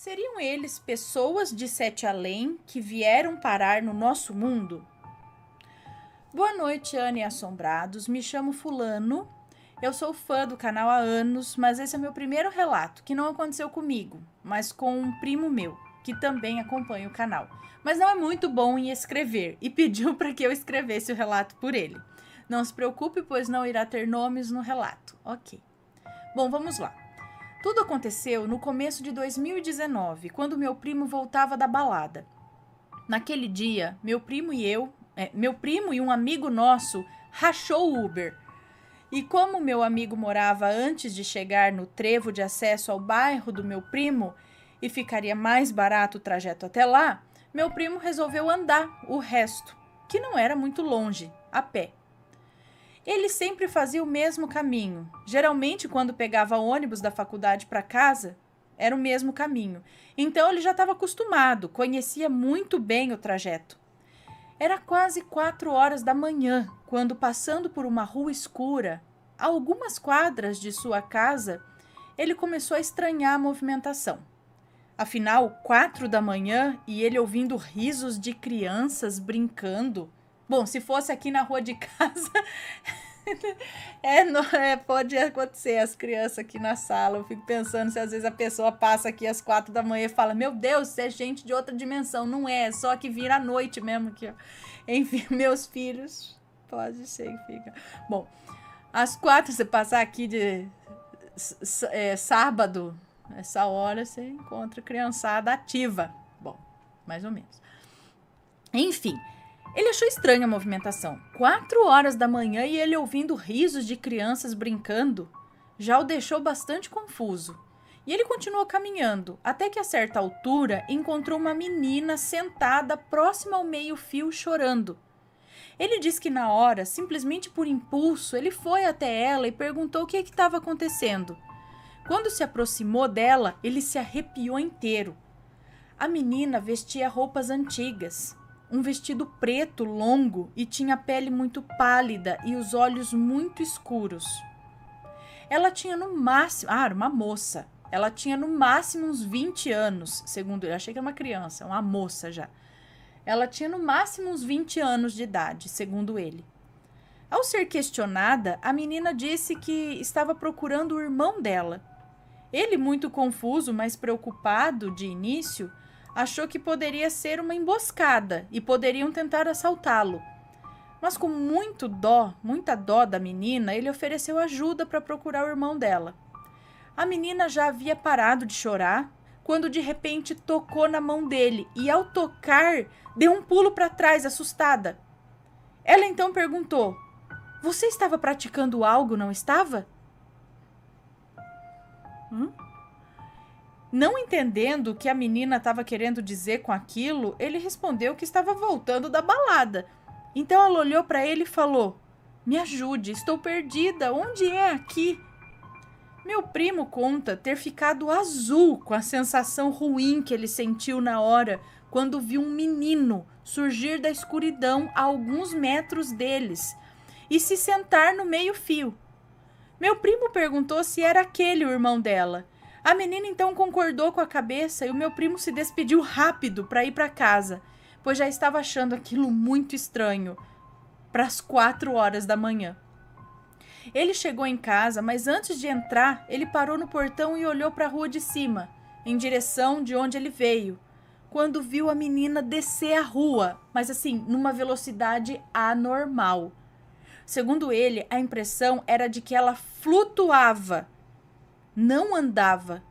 Seriam eles pessoas de sete além que vieram parar no nosso mundo? Boa noite, Ana e assombrados. Me chamo Fulano. Eu sou fã do canal há anos, mas esse é meu primeiro relato, que não aconteceu comigo, mas com um primo meu, que também acompanha o canal. Mas não é muito bom em escrever e pediu para que eu escrevesse o relato por ele. Não se preocupe, pois não irá ter nomes no relato. Ok. Bom, vamos lá. Tudo aconteceu no começo de 2019, quando meu primo voltava da balada. Naquele dia, meu primo e um amigo nosso rachou o Uber. E como meu amigo morava antes de chegar no trevo de acesso ao bairro do meu primo e ficaria mais barato o trajeto até lá, meu primo resolveu andar o resto, que não era muito longe, a pé. Ele sempre fazia o mesmo caminho. Geralmente, quando pegava ônibus da faculdade para casa, era o mesmo caminho. Então, ele já estava acostumado, conhecia muito bem o trajeto. Era quase 4 horas da manhã, quando, passando por uma rua escura, a algumas quadras de sua casa, ele começou a estranhar a movimentação. Afinal, 4 da manhã e ele ouvindo risos de crianças brincando. Bom, se fosse aqui na rua de casa, pode acontecer, as crianças aqui na sala. Eu fico pensando se às vezes a pessoa passa aqui às 4 da manhã e fala: Meu Deus, você é gente de outra dimensão. Não é só que vira à noite mesmo aqui, ó. Enfim, meus filhos, pode ser que fica. Bom, às 4 você passar aqui de sábado, essa hora você encontra criançada ativa. Bom, mais ou menos. Enfim, ele achou estranha a movimentação. 4 horas da manhã e ele ouvindo risos de crianças brincando já o deixou bastante confuso. E ele continuou caminhando, até que a certa altura encontrou uma menina sentada próxima ao meio-fio chorando. Ele diz que na hora, simplesmente por impulso, ele foi até ela e perguntou o que estava acontecendo. Quando se aproximou dela, ele se arrepiou inteiro. A menina vestia roupas antigas. Um vestido preto longo e tinha a pele muito pálida e os olhos muito escuros. Ela tinha no máximo... era uma moça. Ela tinha no máximo uns 20 anos, segundo ele. Achei que era uma criança, uma moça já. Ela tinha no máximo uns 20 anos de idade, segundo ele. Ao ser questionada, a menina disse que estava procurando o irmão dela. Ele, muito confuso, mas preocupado de início, achou que poderia ser uma emboscada e poderiam tentar assaltá-lo. Mas com muita dó da menina, ele ofereceu ajuda para procurar o irmão dela. A menina já havia parado de chorar quando de repente tocou na mão dele e, ao tocar, deu um pulo para trás, assustada. Ela então perguntou: Você estava praticando algo, não estava? Não entendendo o que a menina estava querendo dizer com aquilo, ele respondeu que estava voltando da balada. Então ela olhou para ele e falou: Me ajude, estou perdida, onde é aqui? Meu primo conta ter ficado azul com a sensação ruim que ele sentiu na hora quando viu um menino surgir da escuridão a alguns metros deles e se sentar no meio-fio. Meu primo perguntou se era aquele o irmão dela. A menina então concordou com a cabeça e o meu primo se despediu rápido para ir para casa, pois já estava achando aquilo muito estranho, para as 4 horas da manhã. Ele chegou em casa, mas antes de entrar, ele parou no portão e olhou para a rua de cima, em direção de onde ele veio, quando viu a menina descer a rua, mas assim, numa velocidade anormal. Segundo ele, a impressão era de que ela flutuava, não andava.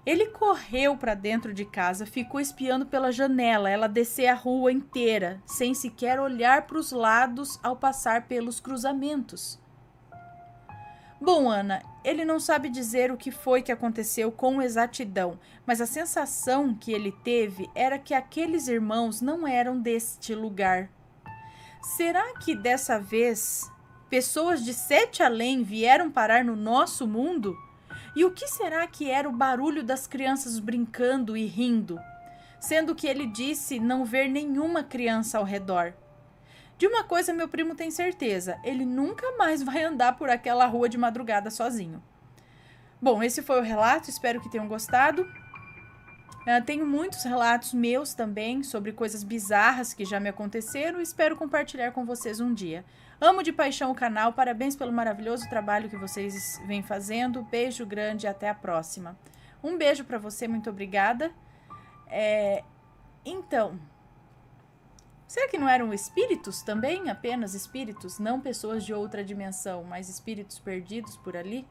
Ele correu para dentro de casa, ficou espiando pela janela ela descer a rua inteira, sem sequer olhar para os lados ao passar pelos cruzamentos. Bom, Ana, ele não sabe dizer o que foi que aconteceu com exatidão, mas a sensação que ele teve era que aqueles irmãos não eram deste lugar. Será que dessa vez pessoas de sete além vieram parar no nosso mundo? E o que será que era o barulho das crianças brincando e rindo? Sendo que ele disse não ver nenhuma criança ao redor. De uma coisa meu primo tem certeza, ele nunca mais vai andar por aquela rua de madrugada sozinho. Bom, esse foi o relato, espero que tenham gostado. Tenho muitos relatos meus também sobre coisas bizarras que já me aconteceram e espero compartilhar com vocês um dia. Amo de paixão o canal, parabéns pelo maravilhoso trabalho que vocês vêm fazendo. Beijo grande e até a próxima. Um beijo para você, muito obrigada. Então, será que não eram espíritos também? Apenas espíritos? Não pessoas de outra dimensão, mas espíritos perdidos por ali?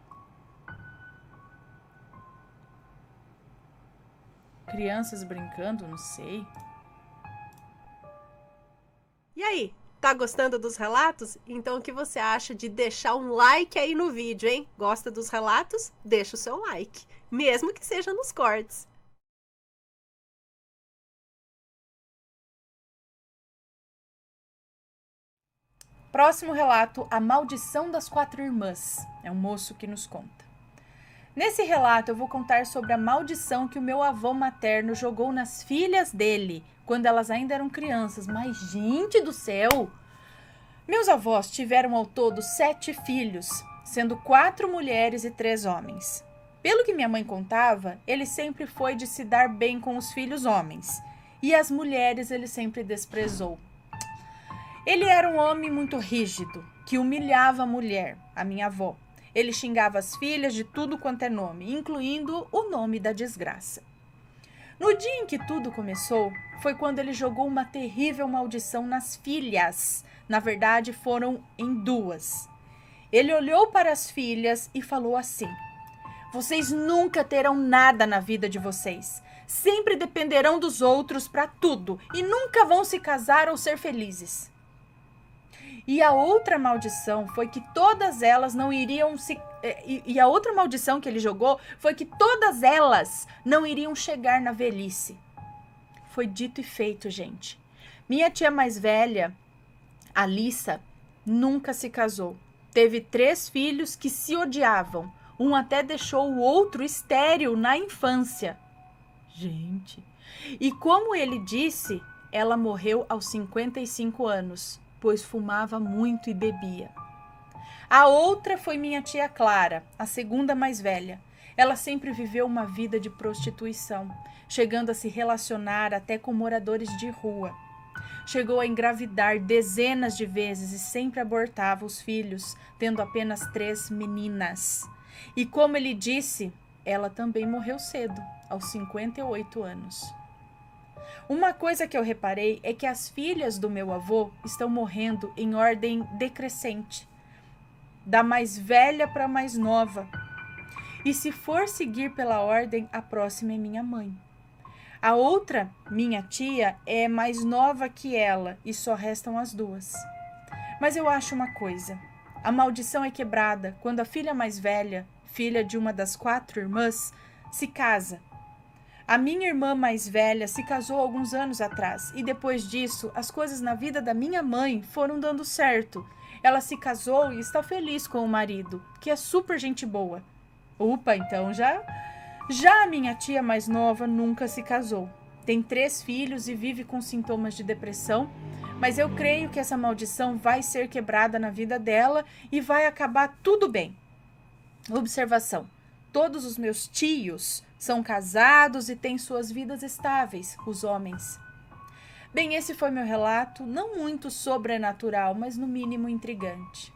Crianças brincando, não sei. E aí, tá gostando dos relatos? Então o que você acha de deixar um like aí no vídeo, hein? Gosta dos relatos? Deixa o seu like, mesmo que seja nos cortes. Próximo relato, A Maldição das Quatro Irmãs. É um moço que nos conta. Nesse relato eu vou contar sobre a maldição que o meu avô materno jogou nas filhas dele, quando elas ainda eram crianças. Mas, gente do céu! Meus avós tiveram ao todo 7 filhos, sendo 4 mulheres e 3 homens. Pelo que minha mãe contava, ele sempre foi de se dar bem com os filhos homens, e as mulheres ele sempre desprezou. Ele era um homem muito rígido, que humilhava a mulher, a minha avó. Ele xingava as filhas de tudo quanto é nome, incluindo o nome da desgraça. No dia em que tudo começou, foi quando ele jogou uma terrível maldição nas filhas. Na verdade, foram em 2. Ele olhou para as filhas e falou assim: vocês nunca terão nada na vida de vocês. Sempre dependerão dos outros para tudo e nunca vão se casar ou ser felizes. E a outra maldição foi que todas elas não iriam se... E a outra maldição que ele jogou foi que todas elas não iriam chegar na velhice. Foi dito e feito, gente. Minha tia mais velha, Alissa, nunca se casou. Teve 3 filhos que se odiavam. Um até deixou o outro estéril na infância. Gente. E como ele disse, ela morreu aos 55 anos. Pois fumava muito e bebia. A outra foi minha tia Clara, a segunda mais velha. Ela sempre viveu uma vida de prostituição, chegando a se relacionar até com moradores de rua. Chegou a engravidar dezenas de vezes e sempre abortava os filhos, tendo apenas 3 meninas. E como ele disse, ela também morreu cedo, aos 58 anos. Uma coisa que eu reparei é que as filhas do meu avô estão morrendo em ordem decrescente, da mais velha para a mais nova. E se for seguir pela ordem, a próxima é minha mãe. A outra, minha tia, é mais nova que ela e só restam as 2. Mas eu acho uma coisa: a maldição é quebrada quando a filha mais velha, filha de uma das 4 irmãs, se casa. A minha irmã mais velha se casou alguns anos atrás e depois disso as coisas na vida da minha mãe foram dando certo. Ela se casou e está feliz com o marido, que é super gente boa. Opa, então já a minha tia mais nova nunca se casou. Tem 3 filhos e vive com sintomas de depressão, mas eu creio que essa maldição vai ser quebrada na vida dela e vai acabar tudo bem. Observação: todos os meus tios são casados e têm suas vidas estáveis, os homens. Bem, esse foi meu relato, não muito sobrenatural, mas no mínimo intrigante.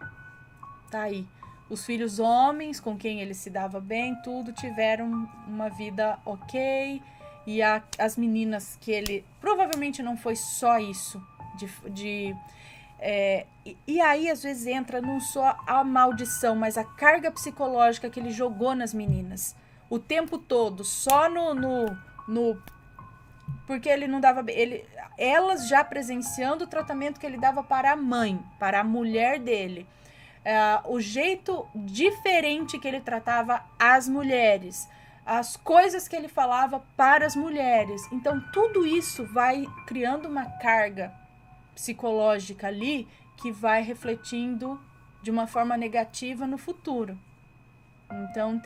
Tá aí. Os filhos homens, com quem ele se dava bem, tudo tiveram uma vida ok. E as meninas que ele... Provavelmente não foi só isso. E aí, às vezes, entra não só a maldição, mas a carga psicológica que ele jogou nas meninas. O tempo todo, só porque ele não dava bem. Elas já presenciando o tratamento que ele dava para a mãe, para a mulher dele. O jeito diferente que ele tratava as mulheres. As coisas que ele falava para as mulheres. Então, tudo isso vai criando uma carga psicológica ali que vai refletindo de uma forma negativa no futuro. Então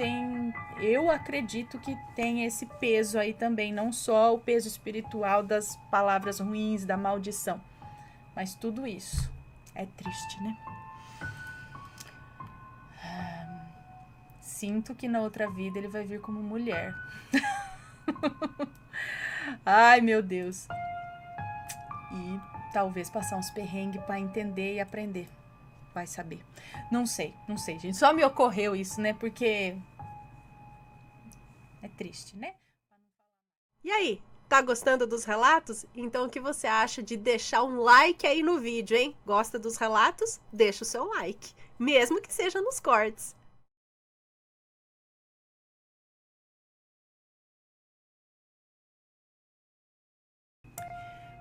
eu acredito que tem esse peso aí também, não só o peso espiritual das palavras ruins, da maldição, mas tudo isso. É triste, né? Sinto que na outra vida ele vai vir como mulher. Ai, meu Deus. E talvez passar uns perrengues para entender e aprender. Vai saber. Não sei, gente. Só me ocorreu isso, né? Porque é triste, né? E aí, tá gostando dos relatos? Então o que você acha de deixar um like aí no vídeo, hein? Gosta dos relatos? Deixa o seu like, mesmo que seja nos cortes.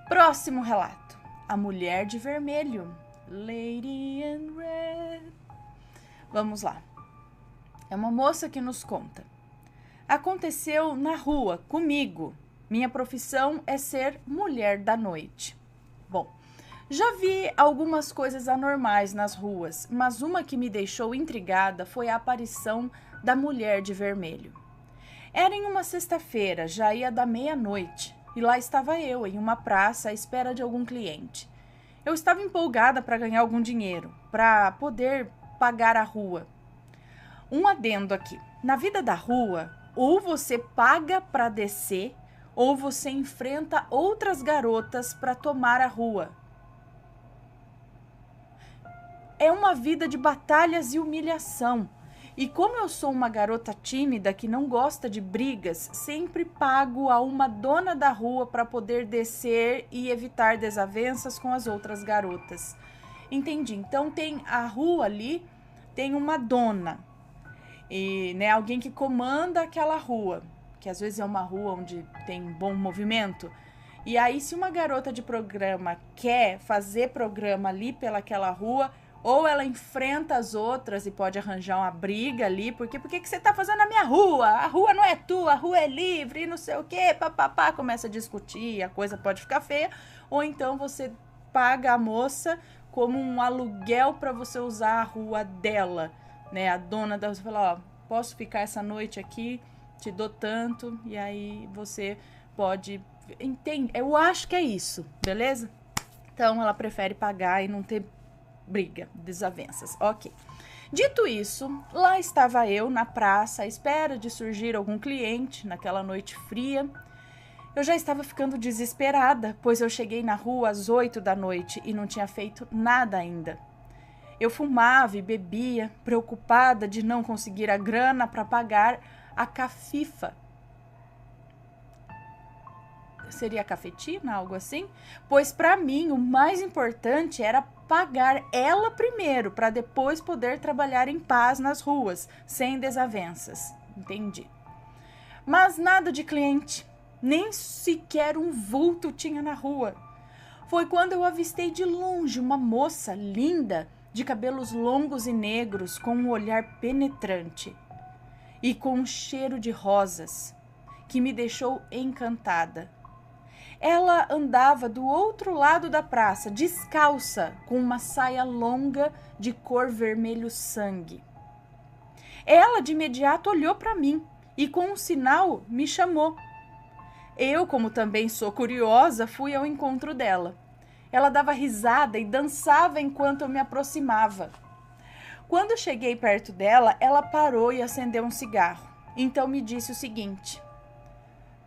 Próximo relato. A Mulher de Vermelho. Lady in Red. Vamos lá. É uma moça que nos conta. Aconteceu na rua, comigo. Minha profissão é ser mulher da noite. Bom, já vi algumas coisas anormais nas ruas, mas uma que me deixou intrigada foi a aparição da Mulher de Vermelho. Era em uma sexta-feira, já ia da meia-noite, e lá estava eu, em uma praça, à espera de algum cliente. Eu estava empolgada para ganhar algum dinheiro, para poder pagar a rua. Um adendo aqui. Na vida da rua, ou você paga para descer, ou você enfrenta outras garotas para tomar a rua. É uma vida de batalhas e humilhação. E como eu sou uma garota tímida que não gosta de brigas, sempre pago a uma dona da rua para poder descer e evitar desavenças com as outras garotas. Entendi. Então tem a rua ali, tem uma dona. E, né, alguém que comanda aquela rua, que às vezes é uma rua onde tem bom movimento. E aí, se uma garota de programa quer fazer programa ali pelaquela rua, ou ela enfrenta as outras e pode arranjar uma briga ali, porque por que você tá fazendo na minha rua? A rua não é tua, a rua é livre, e não sei o quê, papapá, começa a discutir, a coisa pode ficar feia. Ou então você paga a moça como um aluguel para você usar a rua dela, né? A dona da rua fala, ó, posso ficar essa noite aqui, te dou tanto, e aí você pode... Entende? Eu acho que é isso, beleza? Então ela prefere pagar e não ter briga, desavenças, ok. Dito isso, lá estava eu na praça à espera de surgir algum cliente naquela noite fria. Eu já estava ficando desesperada, pois eu cheguei na rua às 8 da noite e não tinha feito nada ainda. Eu fumava e bebia, preocupada de não conseguir a grana para pagar a cafifa. Seria cafetina, algo assim? Pois para mim o mais importante era pagar ela primeiro, para depois poder trabalhar em paz nas ruas, sem desavenças. Entendi. Mas nada de cliente, nem sequer um vulto tinha na rua. Foi quando eu avistei de longe uma moça linda, de cabelos longos e negros, com um olhar penetrante e com um cheiro de rosas, que me deixou encantada. Ela andava do outro lado da praça, descalça, com uma saia longa de cor vermelho sangue. Ela de imediato olhou para mim e com um sinal me chamou. Eu, como também sou curiosa, fui ao encontro dela. Ela dava risada e dançava enquanto eu me aproximava. Quando cheguei perto dela, ela parou e acendeu um cigarro. Então me disse o seguinte: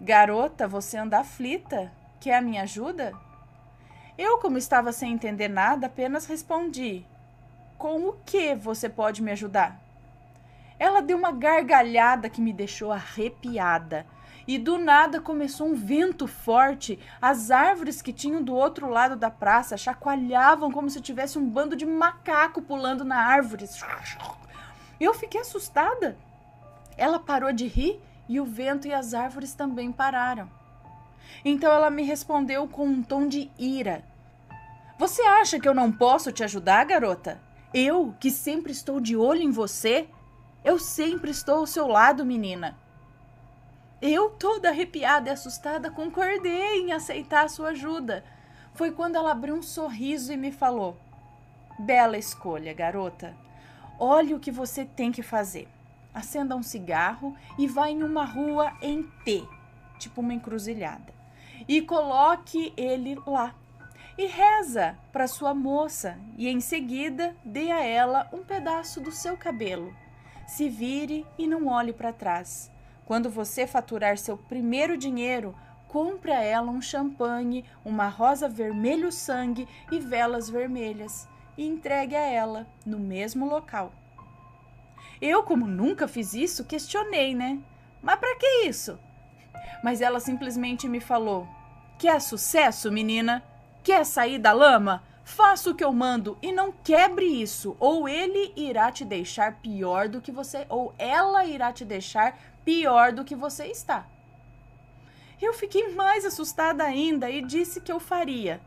garota, você anda aflita? Quer a minha ajuda? Eu, como estava sem entender nada, apenas respondi: com o que você pode me ajudar? Ela deu uma gargalhada que me deixou arrepiada. E do nada começou um vento forte. As árvores que tinham do outro lado da praça chacoalhavam como se tivesse um bando de macaco pulando na árvore. Eu fiquei assustada. Ela parou de rir e o vento e as árvores também pararam. Então ela me respondeu com um tom de ira: você acha que eu não posso te ajudar, garota? Eu, que sempre estou de olho em você? Eu sempre estou ao seu lado, menina. Eu, toda arrepiada e assustada, concordei em aceitar a sua ajuda. Foi quando ela abriu um sorriso e me falou: bela escolha, garota. Olhe o que você tem que fazer. Acenda um cigarro e vá em uma rua em T, tipo uma encruzilhada, e coloque ele lá. E reza para sua moça e em seguida dê a ela um pedaço do seu cabelo. Se vire e não olhe para trás. Quando você faturar seu primeiro dinheiro, compre a ela um champanhe, uma rosa vermelho sangue e velas vermelhas e entregue a ela no mesmo local. Eu, como nunca fiz isso, questionei, né? Mas para que isso? Mas ela simplesmente me falou: quer sucesso, menina? Quer sair da lama? Faça o que eu mando e não quebre isso, ou ele irá te deixar pior do que você, ou ela irá te deixar pior do que você está. Eu fiquei mais assustada ainda e disse que eu faria.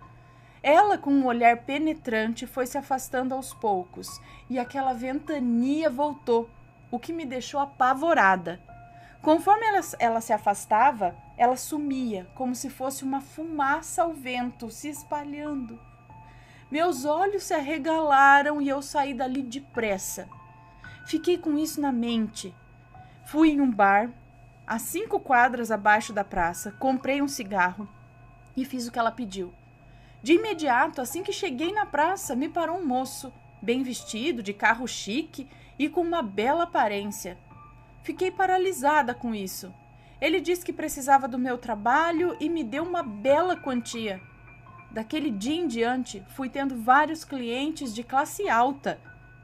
Ela, com um olhar penetrante, foi se afastando aos poucos e aquela ventania voltou, o que me deixou apavorada. Conforme ela se afastava, ela sumia, como se fosse uma fumaça ao vento se espalhando. Meus olhos se arregalaram e eu saí dali depressa. Fiquei com isso na mente. Fui em um bar, a 5 quadras abaixo da praça, comprei um cigarro e fiz o que ela pediu. De imediato, assim que cheguei na praça, me parou um moço, bem vestido, de carro chique e com uma bela aparência. Fiquei paralisada com isso. Ele disse que precisava do meu trabalho e me deu uma bela quantia. Daquele dia em diante, fui tendo vários clientes de classe alta,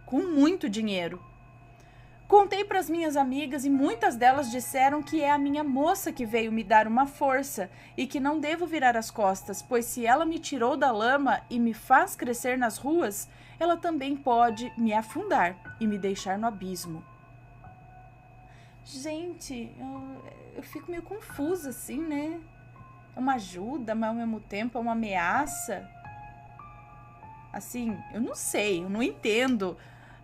com muito dinheiro. Contei para as minhas amigas e muitas delas disseram que é a minha moça que veio me dar uma força e que não devo virar as costas, pois se ela me tirou da lama e me faz crescer nas ruas, ela também pode me afundar e me deixar no abismo. Gente, eu fico meio confusa assim, né? É uma ajuda, mas ao mesmo tempo é uma ameaça. Assim, eu não sei, eu não entendo.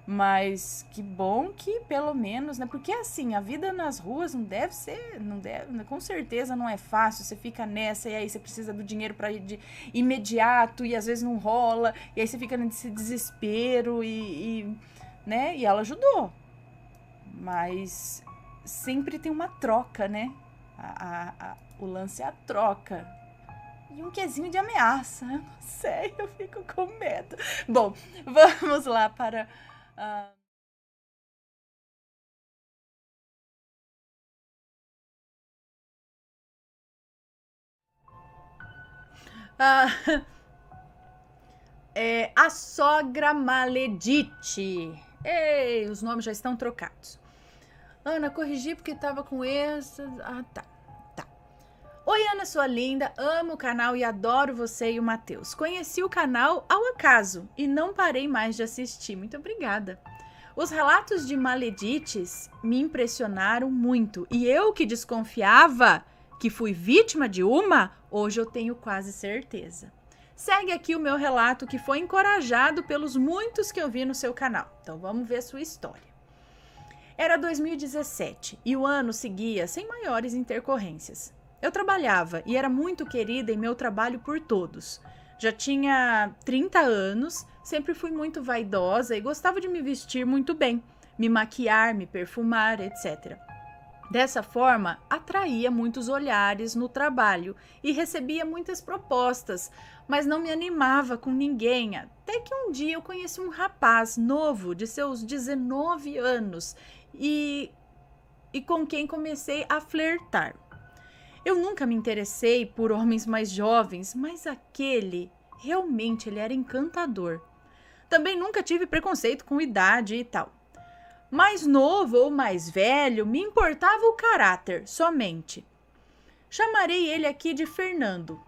Mas que bom que pelo menos, né? Porque assim, a vida nas ruas não deve ser, com certeza não é fácil. Você fica nessa e aí você precisa do dinheiro para ir de imediato e às vezes não rola. E aí você fica nesse desespero né? E ela ajudou. Mas sempre tem uma troca, né? O lance é a troca. E um quezinho de ameaça. Eu não sei, eu fico com medo. Bom, vamos lá para... a sogra maledite. Ei, os nomes já estão trocados. Ana, corrigi porque tava com esse... Ah, tá. Oi, Ana, sua linda, amo o canal e adoro você e o Matheus. Conheci o canal ao acaso e não parei mais de assistir. Muito obrigada. Os relatos de maledites me impressionaram muito e eu que desconfiava que fui vítima de uma, hoje eu tenho quase certeza. Segue aqui o meu relato que foi encorajado pelos muitos que eu vi no seu canal. Então vamos ver sua história. Era 2017 e o ano seguia sem maiores intercorrências. Eu trabalhava e era muito querida em meu trabalho por todos. Já tinha 30 anos, sempre fui muito vaidosa e gostava de me vestir muito bem, me maquiar, me perfumar, etc. Dessa forma, atraía muitos olhares no trabalho e recebia muitas propostas, mas não me animava com ninguém. Até que um dia eu conheci um rapaz novo, de seus 19 anos, e com quem comecei a flertar. Eu nunca me interessei por homens mais jovens, mas aquele, realmente ele era encantador. Também nunca tive preconceito com idade e tal. Mais novo ou mais velho, me importava o caráter, somente. Chamarei ele aqui de Fernando.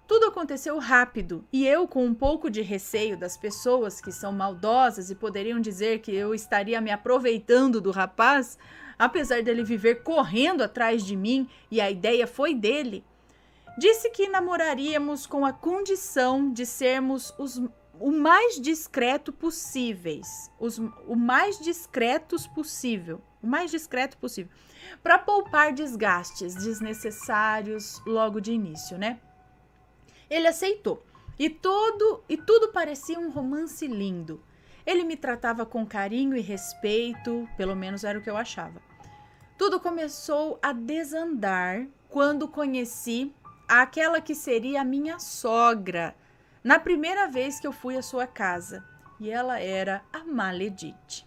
Tudo aconteceu rápido e eu, com um pouco de receio das pessoas que são maldosas e poderiam dizer que eu estaria me aproveitando do rapaz, apesar dele viver correndo atrás de mim e a ideia foi dele, disse que namoraríamos com a condição de sermos o mais discreto possíveis, o mais discreto possível, para poupar desgastes desnecessários logo de início, né? Ele aceitou e tudo parecia um romance lindo. Ele me tratava com carinho e respeito, pelo menos era o que eu achava. Tudo começou a desandar quando conheci aquela que seria a minha sogra, na primeira vez que eu fui à sua casa. E ela era a maledite.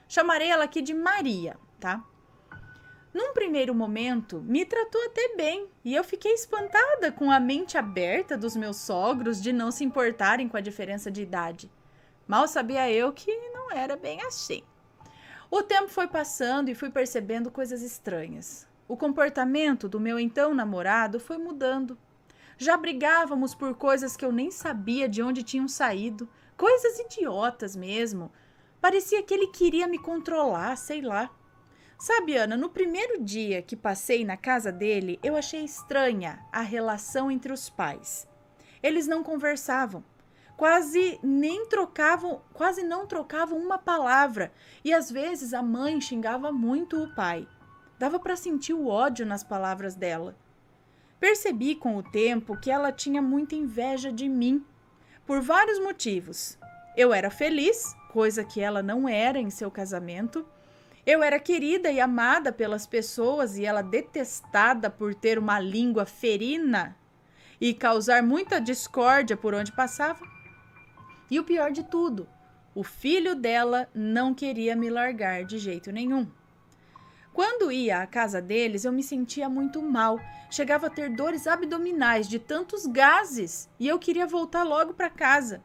Chamarei ela aqui de Maria, tá? Num primeiro momento, me tratou até bem e eu fiquei espantada com a mente aberta dos meus sogros de não se importarem com a diferença de idade. Mal sabia eu que não era bem assim. O tempo foi passando e fui percebendo coisas estranhas. O comportamento do meu então namorado foi mudando. Já brigávamos por coisas que eu nem sabia de onde tinham saído, coisas idiotas mesmo. Parecia que ele queria me controlar, sei lá. Sabe, Ana, no primeiro dia que passei na casa dele, eu achei estranha a relação entre os pais. Eles não conversavam, quase não trocavam uma palavra, e às vezes a mãe xingava muito o pai. Dava para sentir o ódio nas palavras dela. Percebi com o tempo que ela tinha muita inveja de mim, por vários motivos. Eu era feliz, coisa que ela não era em seu casamento. Eu era querida e amada pelas pessoas e ela detestada por ter uma língua ferina e causar muita discórdia por onde passava. E o pior de tudo, o filho dela não queria me largar de jeito nenhum. Quando ia à casa deles, eu me sentia muito mal. Chegava a ter dores abdominais de tantos gases e eu queria voltar logo para casa.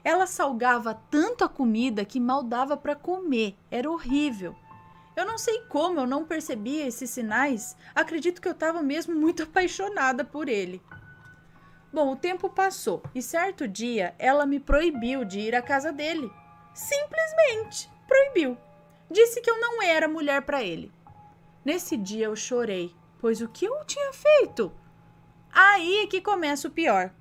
Ela salgava tanto a comida que mal dava para comer. Era horrível. Eu não sei como eu não percebia esses sinais. Acredito que eu estava mesmo muito apaixonada por ele. Bom, o tempo passou e certo dia ela me proibiu de ir à casa dele. Simplesmente proibiu. Disse que eu não era mulher para ele. Nesse dia eu chorei, pois o que eu tinha feito? Aí é que começa o pior.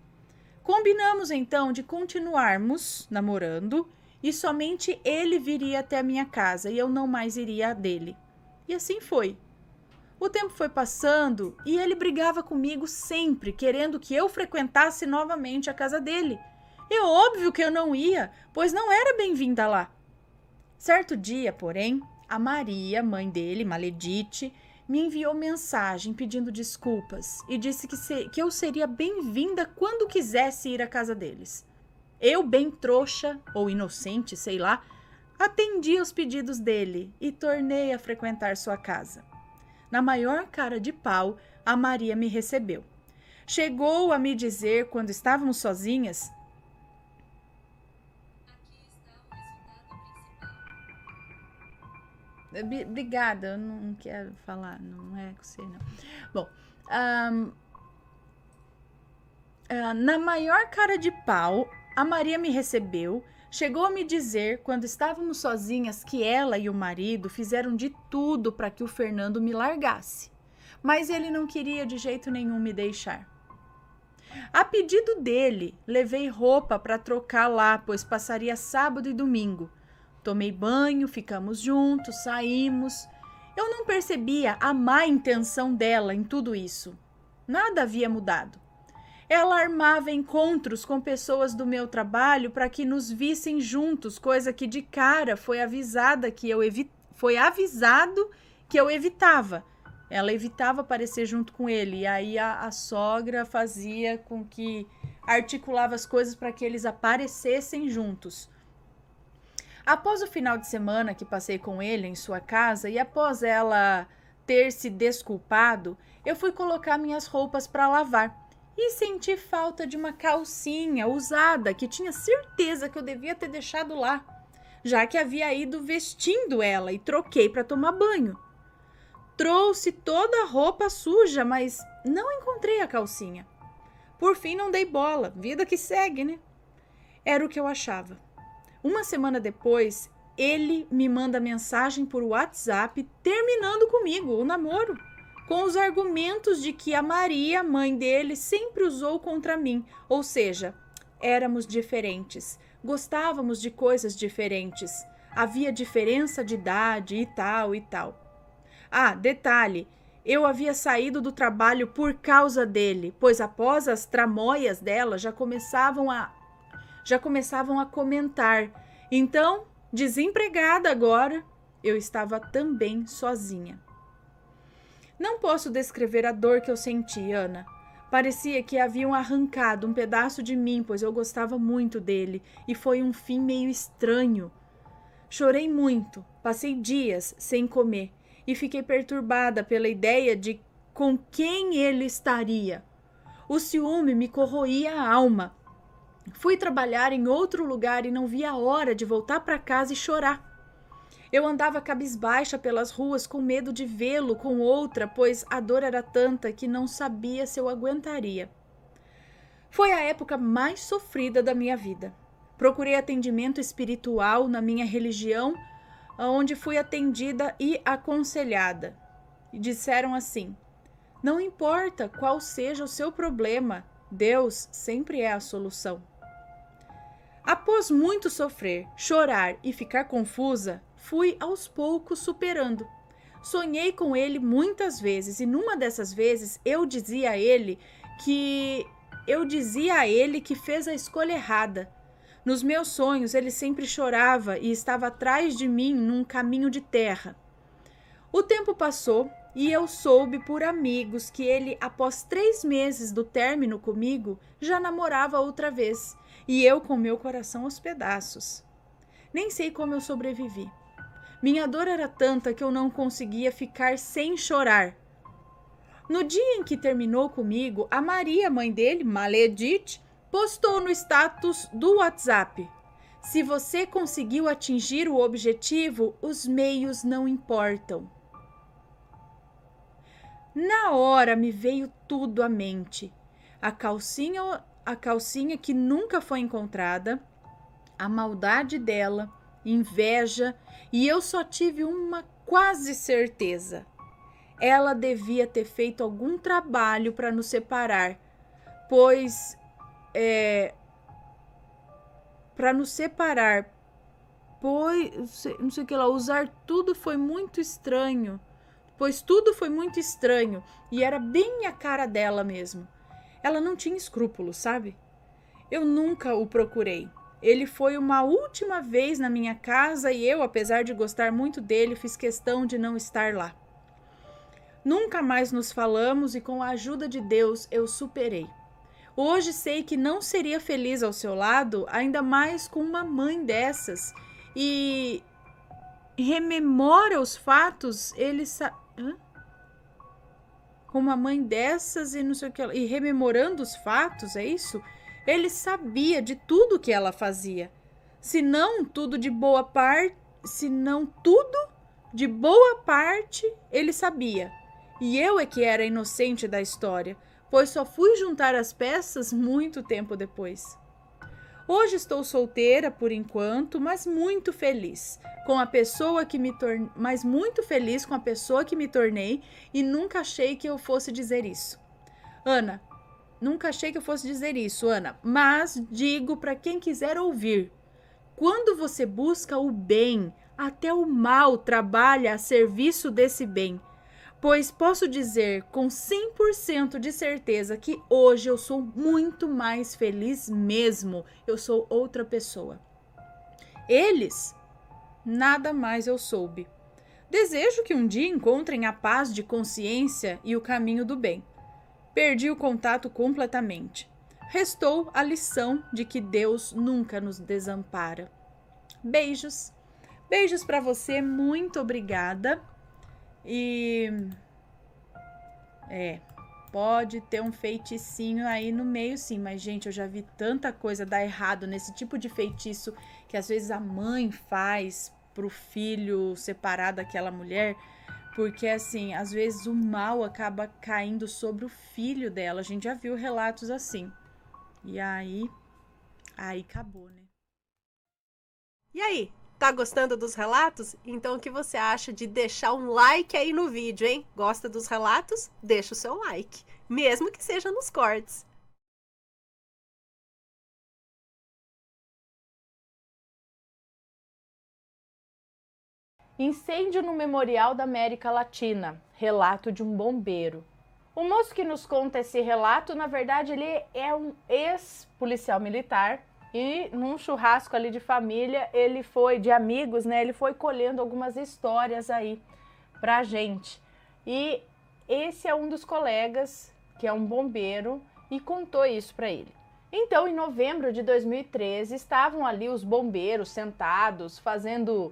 Combinamos então de continuarmos namorando e somente ele viria até a minha casa e eu não mais iria à dele. E assim foi. O tempo foi passando e ele brigava comigo sempre, querendo que eu frequentasse novamente a casa dele. É óbvio que eu não ia, pois não era bem-vinda lá. Certo dia, porém, a Maria, mãe dele, Maledite, me enviou mensagem pedindo desculpas e disse que eu seria bem-vinda quando quisesse ir à casa deles. Eu, bem trouxa ou inocente, sei lá, atendi aos pedidos dele e tornei a frequentar sua casa. Na maior cara de pau, a Maria me recebeu. Chegou a me dizer, quando estávamos sozinhas, obrigada, eu não quero falar, não é com você, não. Bom, na maior cara de pau, a Maria me recebeu, chegou a me dizer, quando estávamos sozinhas, que ela e o marido fizeram de tudo para que o Fernando me largasse, mas ele não queria de jeito nenhum me deixar. A pedido dele, levei roupa para trocar lá, pois passaria sábado e domingo. Tomei banho, ficamos juntos, saímos. Eu não percebia a má intenção dela em tudo isso. Nada havia mudado. Ela armava encontros com pessoas do meu trabalho para que nos vissem juntos, coisa que de cara foi avisado que eu evitava. Ela evitava aparecer junto com ele, e aí a sogra fazia com que articulava as coisas para que eles aparecessem juntos. Após o final de semana que passei com ele em sua casa e após ela ter se desculpado, eu fui colocar minhas roupas para lavar e senti falta de uma calcinha usada que tinha certeza que eu devia ter deixado lá, já que havia ido vestindo ela e troquei para tomar banho. Trouxe toda a roupa suja, mas não encontrei a calcinha. Por fim, não dei bola. Vida que segue, né? Era o que eu achava. Uma semana depois, ele me manda mensagem por WhatsApp terminando comigo o namoro, com os argumentos de que a Maria, mãe dele, sempre usou contra mim. Ou seja, éramos diferentes, gostávamos de coisas diferentes, havia diferença de idade e tal e tal. Ah, detalhe, eu havia saído do trabalho por causa dele, pois após as tramóias dela já começavam a comentar. Então, desempregada agora, eu estava também sozinha. Não posso descrever a dor que eu senti, Ana. Parecia que haviam arrancado um pedaço de mim, pois eu gostava muito dele, e foi um fim meio estranho. Chorei muito, passei dias sem comer, e fiquei perturbada pela ideia de com quem ele estaria. O ciúme me corroía a alma. Fui trabalhar em outro lugar e não vi a hora de voltar para casa e chorar. Eu andava cabisbaixa pelas ruas com medo de vê-lo com outra, pois a dor era tanta que não sabia se eu aguentaria. Foi a época mais sofrida da minha vida. Procurei atendimento espiritual na minha religião, onde fui atendida e aconselhada. E disseram assim: não importa qual seja o seu problema, Deus sempre é a solução. Após muito sofrer, chorar e ficar confusa, fui aos poucos superando. Sonhei com ele muitas vezes e numa dessas vezes eu dizia a ele que fez a escolha errada. Nos meus sonhos ele sempre chorava e estava atrás de mim num caminho de terra. O tempo passou e eu soube por amigos que ele, após 3 meses do término comigo, já namorava outra vez, e eu com meu coração aos pedaços. Nem sei como eu sobrevivi. Minha dor era tanta que eu não conseguia ficar sem chorar. No dia em que terminou comigo, a Maria, mãe dele, Maledite, postou no status do WhatsApp: se você conseguiu atingir o objetivo, os meios não importam. Na hora me veio tudo à mente. A calcinha que nunca foi encontrada, a maldade dela, inveja, e eu só tive uma quase certeza. Ela devia ter feito algum trabalho para nos separar, pois não sei o que lá, usar tudo foi muito estranho. Pois tudo foi muito estranho e era bem a cara dela mesmo. Ela não tinha escrúpulos, sabe? Eu nunca o procurei. Ele foi uma última vez na minha casa e eu, apesar de gostar muito dele, fiz questão de não estar lá. Nunca mais nos falamos e com a ajuda de Deus eu superei. Hoje sei que não seria feliz ao seu lado, ainda mais com uma mãe dessas. E rememora os fatos, com uma mãe dessas e não sei o que, e rememorando os fatos, é isso? Ele sabia de tudo que ela fazia. Se não tudo de boa parte, ele sabia. E eu é que era inocente da história, pois só fui juntar as peças muito tempo depois. Hoje estou solteira por enquanto, mas muito feliz com a pessoa que me tornei e nunca achei que eu fosse dizer isso. Ana, mas digo para quem quiser ouvir. Quando você busca o bem, até o mal trabalha a serviço desse bem. Pois posso dizer com 100% de certeza que hoje eu sou muito mais feliz mesmo. Eu sou outra pessoa. Eles, nada mais eu soube. Desejo que um dia encontrem a paz de consciência e o caminho do bem. Perdi o contato completamente. Restou a lição de que Deus nunca nos desampara. Beijos. Beijos para você, muito obrigada. E pode ter um feiticinho aí no meio sim, mas gente, eu já vi tanta coisa dar errado nesse tipo de feitiço que às vezes a mãe faz pro filho separar daquela mulher, porque assim, às vezes o mal acaba caindo sobre o filho dela. A gente já viu relatos assim. E aí acabou, né? E aí? Tá gostando dos relatos? Então o que você acha de deixar um like aí no vídeo, hein? Gosta dos relatos? Deixa o seu like, mesmo que seja nos cortes. Incêndio no Memorial da América Latina. Relato de um bombeiro. O moço que nos conta esse relato, na verdade, ele é um ex-policial militar. E num churrasco ali de família, de amigos, né? Ele foi colhendo algumas histórias aí pra gente. E esse é um dos colegas, que é um bombeiro, e contou isso pra ele. Então, em novembro de 2013, estavam ali os bombeiros sentados, fazendo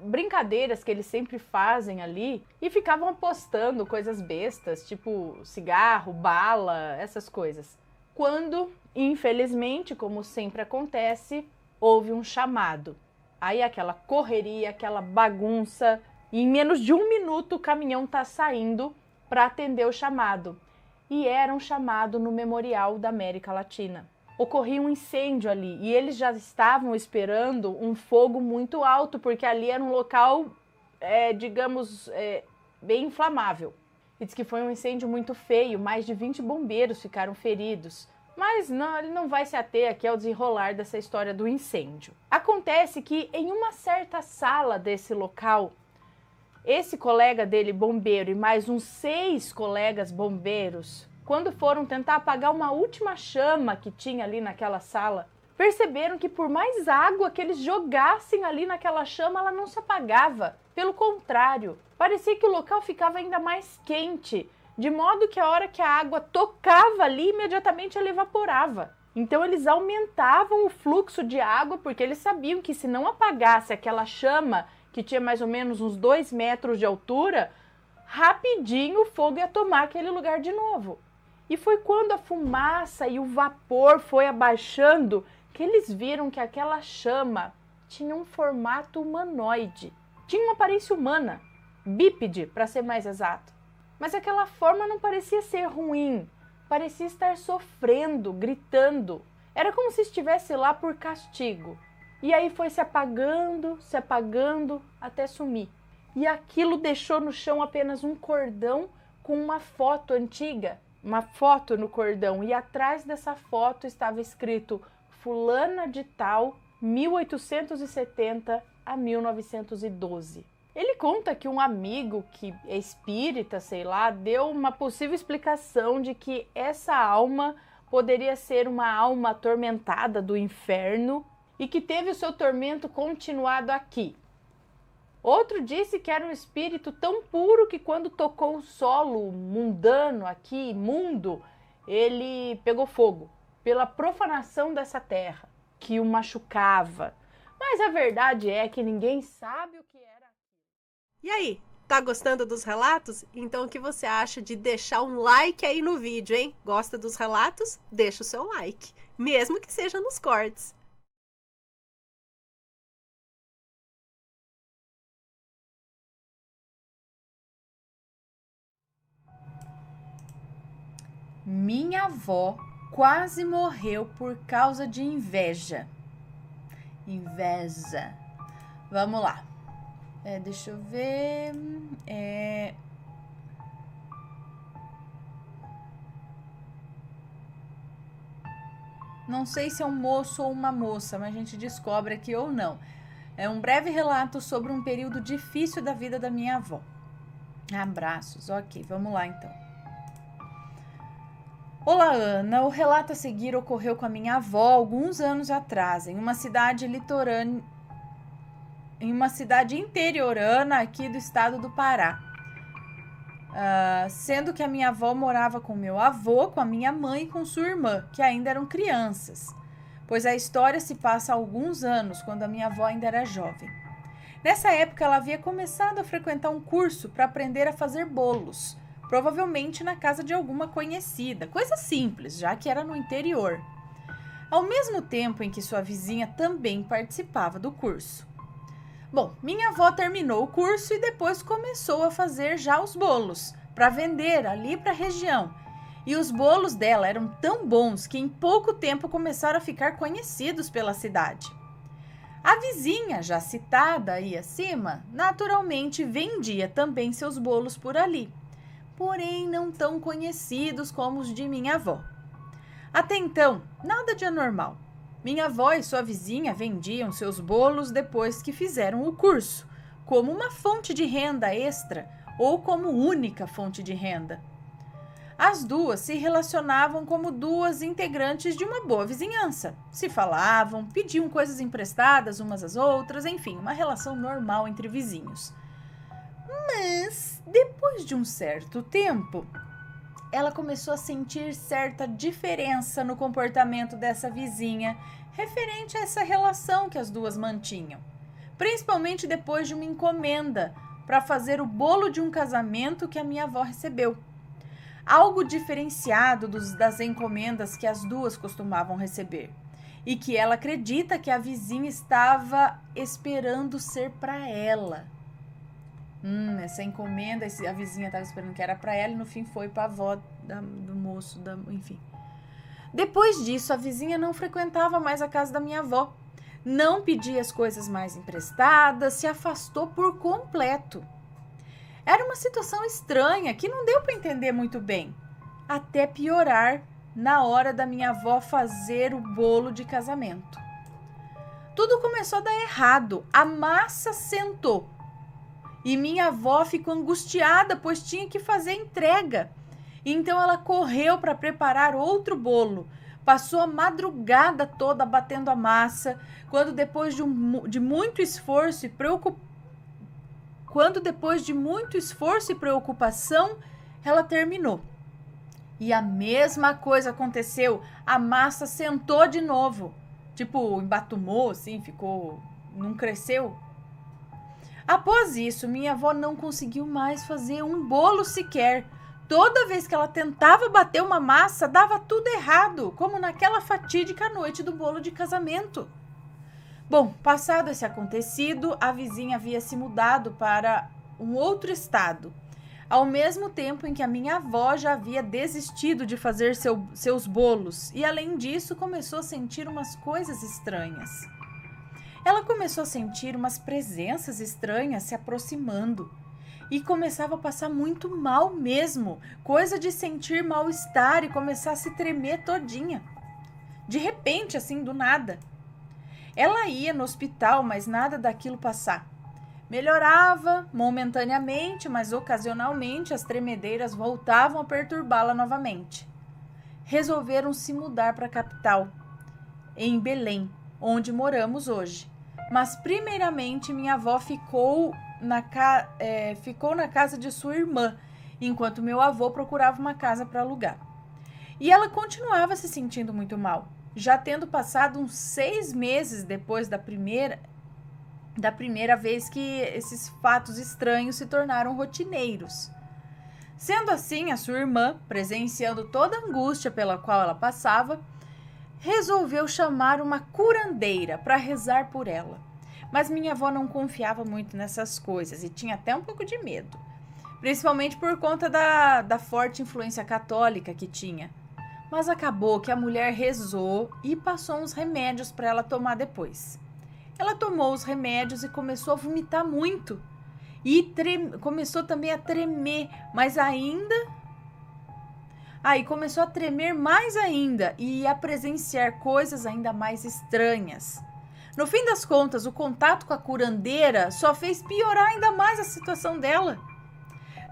brincadeiras que eles sempre fazem ali e ficavam apostando coisas bestas, tipo cigarro, bala, essas coisas. Quando, infelizmente, como sempre acontece, houve um chamado. Aí aquela correria, aquela bagunça, e em menos de 1 minuto o caminhão tá saindo para atender o chamado. E era um chamado no Memorial da América Latina. Ocorria um incêndio ali e eles já estavam esperando um fogo muito alto, porque ali era um local, bem inflamável. E diz que foi um incêndio muito feio, mais de 20 bombeiros ficaram feridos. Mas não, ele não vai se ater aqui ao desenrolar dessa história do incêndio. Acontece que em uma certa sala desse local, esse colega dele, bombeiro, e mais uns 6 colegas bombeiros, quando foram tentar apagar uma última chama que tinha ali naquela sala, perceberam que por mais água que eles jogassem ali naquela chama, ela não se apagava. Pelo contrário, parecia que o local ficava ainda mais quente, de modo que a hora que a água tocava ali, imediatamente ela evaporava. Então eles aumentavam o fluxo de água, porque eles sabiam que se não apagasse aquela chama, que tinha mais ou menos uns 2 metros de altura, rapidinho o fogo ia tomar aquele lugar de novo. E foi quando a fumaça e o vapor foi abaixando que eles viram que aquela chama tinha um formato humanoide. Tinha uma aparência humana, bípede, para ser mais exato. Mas aquela forma não parecia ser ruim, parecia estar sofrendo, gritando. Era como se estivesse lá por castigo. E aí foi se apagando, até sumir. E aquilo deixou no chão apenas um cordão com uma foto antiga. Uma foto no cordão, e atrás dessa foto estava escrito fulana de tal, 1870 a 1912. Ele conta que um amigo que é espírita, sei lá, deu uma possível explicação de que essa alma poderia ser uma alma atormentada do inferno e que teve o seu tormento continuado aqui. Outro disse que era um espírito tão puro que quando tocou o solo mundano aqui, imundo, ele pegou fogo pela profanação dessa terra, que o machucava. Mas a verdade é que ninguém sabe o que era aquilo. E aí, tá gostando dos relatos? Então o que você acha de deixar um like aí no vídeo, hein? Gosta dos relatos? Deixa o seu like, mesmo que seja nos cortes. Minha avó quase morreu por causa de inveja. Inveja. Vamos lá. Deixa eu ver. Não sei se é um moço ou uma moça, mas a gente descobre aqui ou não. É um breve relato sobre um período difícil da vida da minha avó. Abraços. Ok, vamos lá então. Olá, Ana. O relato a seguir ocorreu com a minha avó alguns anos atrás, em uma cidade litorânea, em uma cidade interiorana aqui do estado do Pará. Sendo que a minha avó morava com meu avô, com a minha mãe e com sua irmã, que ainda eram crianças, pois a história se passa há alguns anos, quando a minha avó ainda era jovem. Nessa época, ela havia começado a frequentar um curso para aprender a fazer bolos, provavelmente na casa de alguma conhecida, coisa simples, já que era no interior. Ao mesmo tempo em que sua vizinha também participava do curso. Bom, minha avó terminou o curso e depois começou a fazer já os bolos, para vender ali para a região. E os bolos dela eram tão bons que em pouco tempo começaram a ficar conhecidos pela cidade. A vizinha, já citada aí acima, naturalmente vendia também seus bolos por ali, porém não tão conhecidos como os de minha avó. Até então, nada de anormal. Minha avó e sua vizinha vendiam seus bolos depois que fizeram o curso, como uma fonte de renda extra ou como única fonte de renda. As duas se relacionavam como duas integrantes de uma boa vizinhança. Se falavam, pediam coisas emprestadas umas às outras, enfim, uma relação normal entre vizinhos. Mas, depois de um certo tempo, ela começou a sentir certa diferença no comportamento dessa vizinha, referente a essa relação que as duas mantinham. principalmente depois de uma encomenda para fazer o bolo de um casamento que a minha avó recebeu. Algo diferenciado das encomendas que as duas costumavam receber. E que ela acredita que a vizinha estava esperando ser para ela. Essa encomenda, a vizinha estava esperando que era para ela e no fim foi para a avó do moço, enfim. Depois disso, a vizinha não frequentava mais a casa da minha avó. Não pedia as coisas mais emprestadas, se afastou por completo. Era uma situação estranha que não deu para entender muito bem, até piorar na hora da minha avó fazer o bolo de casamento. Tudo começou a dar errado, a massa sentou e minha avó ficou angustiada, pois tinha que fazer a entrega. Então ela correu para preparar outro bolo, passou a madrugada toda batendo a massa, quando depois de muito esforço e preocupação, ela terminou. E a mesma coisa aconteceu, a massa sentou de novo, tipo, embatumou, assim, não cresceu. Após isso, minha avó não conseguiu mais fazer um bolo sequer. Toda vez que ela tentava bater uma massa, dava tudo errado, como naquela fatídica noite do bolo de casamento. Bom, passado esse acontecido, a vizinha havia se mudado para um outro estado, ao mesmo tempo em que a minha avó já havia desistido de fazer seus bolos e, além disso, começou a sentir umas coisas estranhas. Ela começou a sentir umas presenças estranhas se aproximando e começava a passar muito mal mesmo, coisa de sentir mal-estar e começar a se tremer todinha. De repente, assim, do nada. Ela ia no hospital, mas nada daquilo passar. Melhorava momentaneamente, mas ocasionalmente as tremedeiras voltavam a perturbá-la novamente. Resolveram se mudar para a capital, em Belém, onde moramos hoje. Mas primeiramente minha avó ficou na casa de sua irmã, enquanto meu avô procurava uma casa para alugar. E ela continuava se sentindo muito mal, já tendo passado uns 6 meses depois da primeira vez que esses fatos estranhos se tornaram rotineiros. Sendo assim, a sua irmã, presenciando toda a angústia pela qual ela passava, resolveu chamar uma curandeira para rezar por ela. Mas minha avó não confiava muito nessas coisas e tinha até um pouco de medo, principalmente por conta da forte influência católica que tinha. Mas acabou que a mulher rezou e passou uns remédios para ela tomar depois. Ela tomou os remédios e começou a vomitar muito. E começou também a tremer, mas ainda... Aí começou a tremer mais ainda e a presenciar coisas ainda mais estranhas. No fim das contas, o contato com a curandeira só fez piorar ainda mais a situação dela.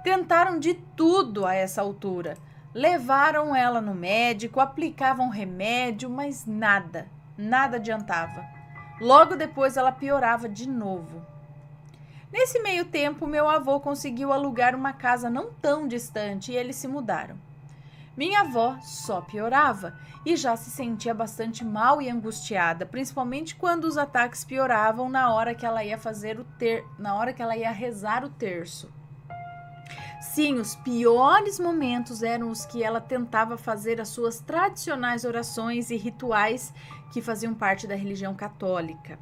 Tentaram de tudo a essa altura. Levaram ela no médico, aplicavam remédio, mas nada adiantava. Logo depois ela piorava de novo. Nesse meio tempo, meu avô conseguiu alugar uma casa não tão distante e eles se mudaram. Minha avó só piorava e já se sentia bastante mal e angustiada, principalmente quando os ataques pioravam na hora que ela ia rezar o terço. Sim, os piores momentos eram os que ela tentava fazer as suas tradicionais orações e rituais que faziam parte da religião católica.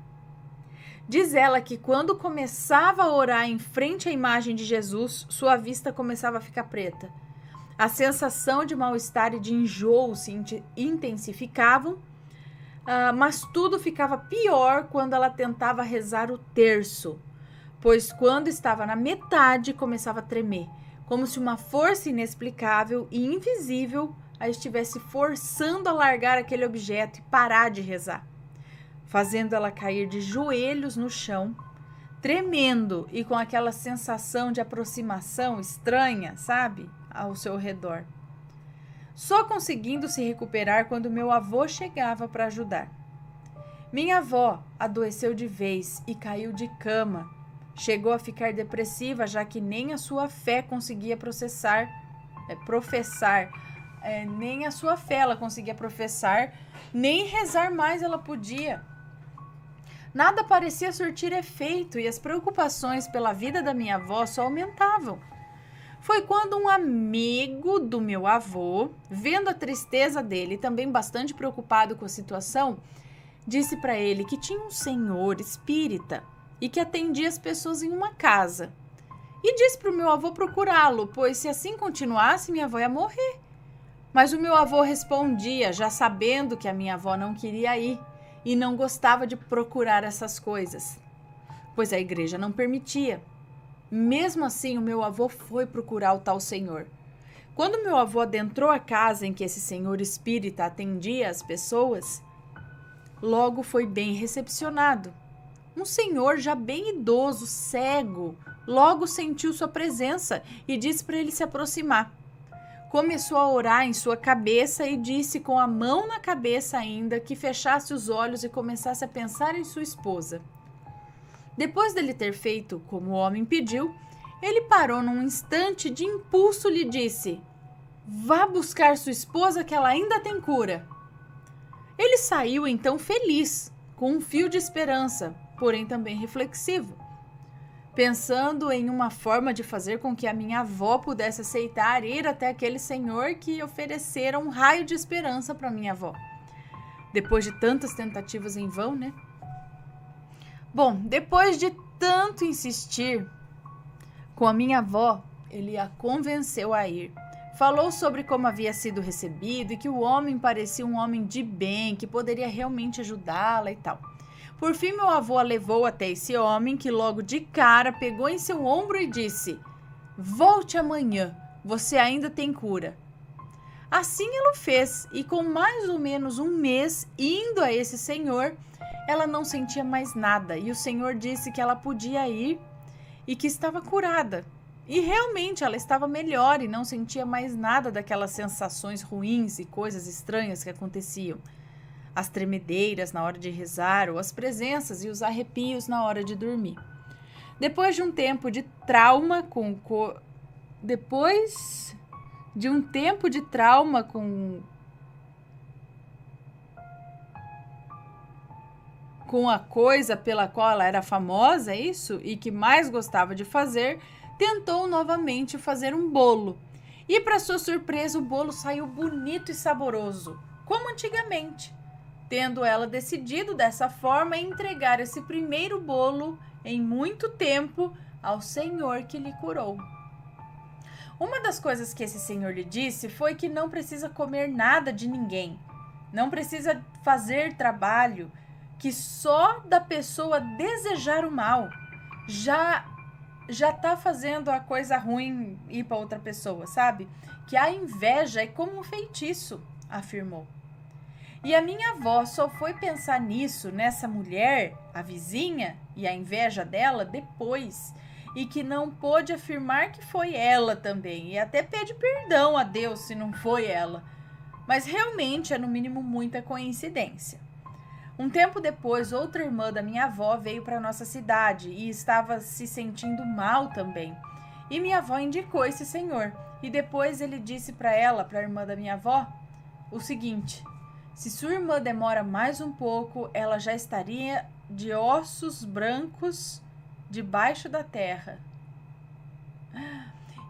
Diz ela que quando começava a orar em frente à imagem de Jesus, sua vista começava a ficar preta. A sensação de mal-estar e de enjoo se intensificavam, mas tudo ficava pior quando ela tentava rezar o terço, pois quando estava na metade começava a tremer, como se uma força inexplicável e invisível a estivesse forçando a largar aquele objeto e parar de rezar, fazendo ela cair de joelhos no chão, tremendo e com aquela sensação de aproximação estranha, sabe, ao seu redor. Só conseguindo se recuperar quando meu avô chegava para ajudar. Minha avó adoeceu de vez e caiu de cama. Chegou a ficar depressiva, já que nem a sua fé conseguia professar, nem a sua fé ela conseguia professar, nem rezar mais ela podia. Nada parecia surtir efeito e as preocupações pela vida da minha avó só aumentavam. Foi quando um amigo do meu avô, vendo a tristeza dele e também bastante preocupado com a situação, disse para ele que tinha um senhor espírita e que atendia as pessoas em uma casa. E disse para o meu avô procurá-lo, pois se assim continuasse, minha avó ia morrer. Mas o meu avô respondia, já sabendo que a minha avó não queria ir e não gostava de procurar essas coisas, pois a igreja não permitia. Mesmo assim, o meu avô foi procurar o tal senhor. Quando meu avô adentrou a casa em que esse senhor espírita atendia as pessoas, logo foi bem recepcionado. Um senhor já bem idoso, cego, logo sentiu sua presença e disse para ele se aproximar. Começou a orar em sua cabeça e disse com a mão na cabeça ainda que fechasse os olhos e começasse a pensar em sua esposa. Depois dele ter feito como o homem pediu, ele parou num instante de impulso e lhe disse: "Vá buscar sua esposa que ela ainda tem cura." Ele saiu então feliz, com um fio de esperança, porém também reflexivo, pensando em uma forma de fazer com que a minha avó pudesse aceitar ir até aquele senhor que oferecera um raio de esperança para minha avó. Depois de tantas tentativas em vão, né? Bom, depois de tanto insistir com a minha avó, ele a convenceu a ir. Falou sobre como havia sido recebido e que o homem parecia um homem de bem, que poderia realmente ajudá-la e tal. Por fim, meu avô a levou até esse homem, que logo de cara pegou em seu ombro e disse: "Volte amanhã, você ainda tem cura." Assim ela fez, e com mais ou menos um mês indo a esse senhor, ela não sentia mais nada, e o senhor disse que ela podia ir e que estava curada. E realmente ela estava melhor e não sentia mais nada daquelas sensações ruins e coisas estranhas que aconteciam. As tremedeiras na hora de rezar, ou as presenças e os arrepios na hora de dormir. Depois de um tempo de trauma com a coisa pela qual ela era famosa, isso, e que mais gostava de fazer, tentou novamente fazer um bolo. E para sua surpresa, o bolo saiu bonito e saboroso, como antigamente, tendo ela decidido dessa forma entregar esse primeiro bolo em muito tempo ao senhor que lhe curou. Uma das coisas que esse senhor lhe disse foi que não precisa comer nada de ninguém, não precisa fazer trabalho, que só da pessoa desejar o mal já tá fazendo a coisa ruim ir para outra pessoa, sabe? Que a inveja é como um feitiço, afirmou. E a minha avó só foi pensar nisso, nessa mulher, a vizinha, e a inveja dela depois, e que não pôde afirmar que foi ela também, e até pede perdão a Deus se não foi ela. Mas realmente é no mínimo muita coincidência. Um tempo depois, outra irmã da minha avó veio para nossa cidade e estava se sentindo mal também. E minha avó indicou esse senhor, e depois ele disse para ela, para a irmã da minha avó, o seguinte: se sua irmã demora mais um pouco, ela já estaria de ossos brancos debaixo da terra.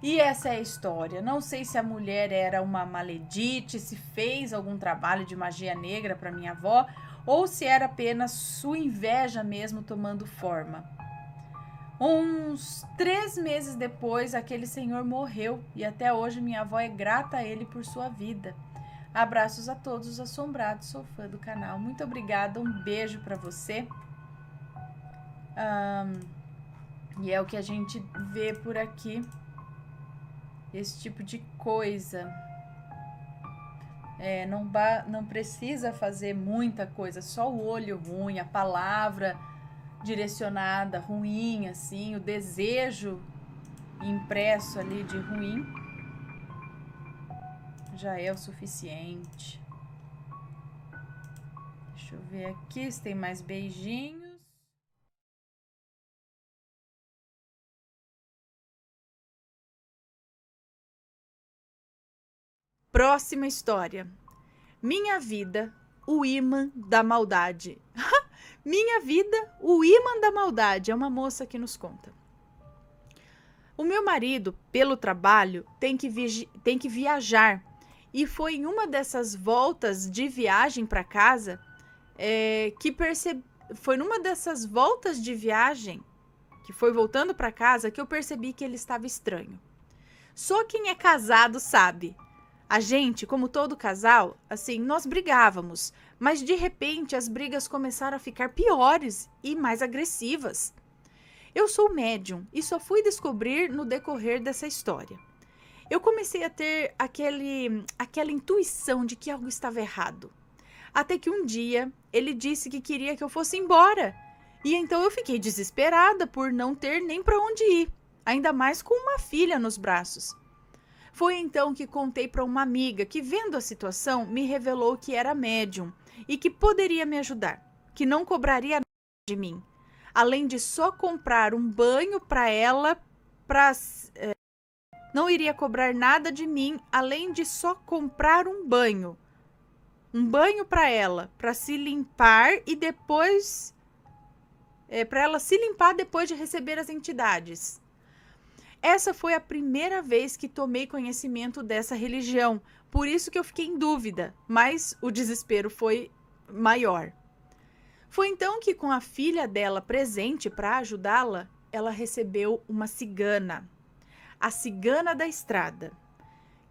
E essa é a história. Não sei se a mulher era uma maledite, se fez algum trabalho de magia negra para minha avó, ou se era apenas sua inveja mesmo tomando forma. Uns 3 meses depois, aquele senhor morreu e até hoje minha avó é grata a ele por sua vida. Abraços a todos os assombrados, sou fã do canal. Muito obrigada, um beijo para você. E é o que a gente vê por aqui, esse tipo de coisa. Não precisa fazer muita coisa, só o olho ruim, a palavra direcionada ruim, assim, o desejo impresso ali de ruim já é o suficiente. Deixa eu ver aqui se tem mais beijinhos. Próxima história. Minha vida, o ímã da maldade. Minha vida, o ímã da maldade, é uma moça que nos conta. O meu marido, pelo trabalho, tem que viajar. E foi em uma dessas voltas de viagem para casa foi numa dessas voltas de viagem que foi voltando para casa que eu percebi que ele estava estranho. Só quem é casado sabe. A gente, como todo casal, assim, nós brigávamos, mas de repente as brigas começaram a ficar piores e mais agressivas. Eu sou médium e só fui descobrir no decorrer dessa história. Eu comecei a ter aquela intuição de que algo estava errado. Até que um dia ele disse que queria que eu fosse embora. E então eu fiquei desesperada por não ter nem para onde ir, ainda mais com uma filha nos braços. Foi então que contei para uma amiga que, vendo a situação, me revelou que era médium e que poderia me ajudar, que não cobraria nada de mim, além de só comprar um banho para ela, não iria cobrar nada de mim, além de só comprar um banho para ela, para se limpar e depois para ela se limpar depois de receber as entidades. Essa foi a primeira vez que tomei conhecimento dessa religião, por isso que eu fiquei em dúvida, mas o desespero foi maior. Foi então que, com a filha dela presente para ajudá-la, ela recebeu uma cigana, a cigana da estrada.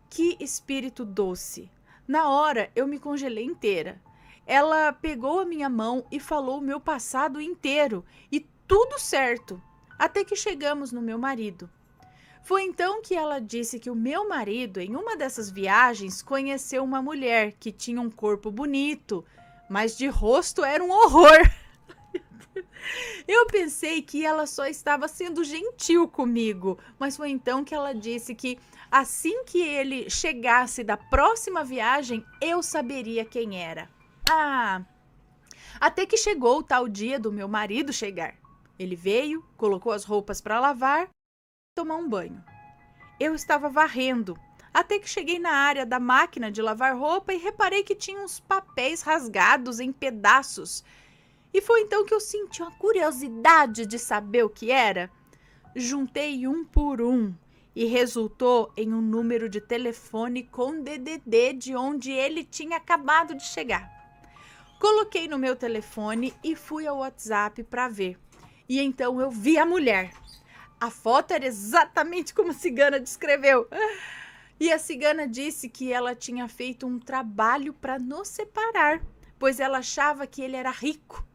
Que espírito doce! Na hora, eu me congelei inteira. Ela pegou a minha mão e falou o meu passado inteiro, e tudo certo, até que chegamos no meu marido. Foi então que ela disse que o meu marido, em uma dessas viagens, conheceu uma mulher que tinha um corpo bonito, mas de rosto era um horror. Eu pensei que ela só estava sendo gentil comigo, mas foi então que ela disse que assim que ele chegasse da próxima viagem, eu saberia quem era. Até que chegou o tal dia do meu marido chegar. Ele veio, colocou as roupas para lavar, tomar um banho. Eu estava varrendo, até que cheguei na área da máquina de lavar roupa e reparei que tinha uns papéis rasgados em pedaços. E foi então que eu senti uma curiosidade de saber o que era. Juntei um por um e resultou em um número de telefone com DDD de onde ele tinha acabado de chegar. Coloquei no meu telefone e fui ao WhatsApp para ver. E então eu vi a mulher. A foto era exatamente como a cigana descreveu. E a cigana disse que ela tinha feito um trabalho para nos separar, pois ela achava que ele era rico.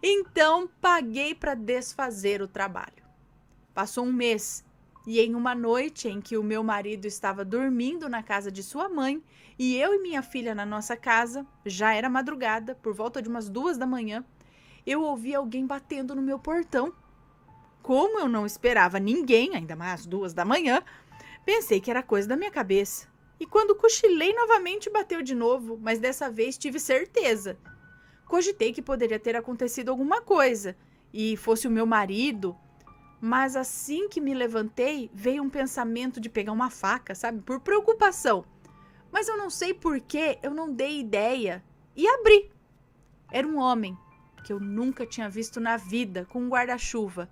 Então paguei para desfazer o trabalho. Passou um mês e em uma noite em que o meu marido estava dormindo na casa de sua mãe e eu e minha filha na nossa casa, já era madrugada, por volta de umas 2 da manhã, eu ouvi alguém batendo no meu portão. Como eu não esperava ninguém, ainda mais às 2 da manhã, pensei que era coisa da minha cabeça. E quando cochilei novamente bateu de novo, mas dessa vez tive certeza. Cogitei que poderia ter acontecido alguma coisa e fosse o meu marido, mas assim que me levantei, veio um pensamento de pegar uma faca, sabe? Por preocupação. Mas eu não sei por que eu não dei ideia e abri. Era um homem que eu nunca tinha visto na vida, com um guarda-chuva.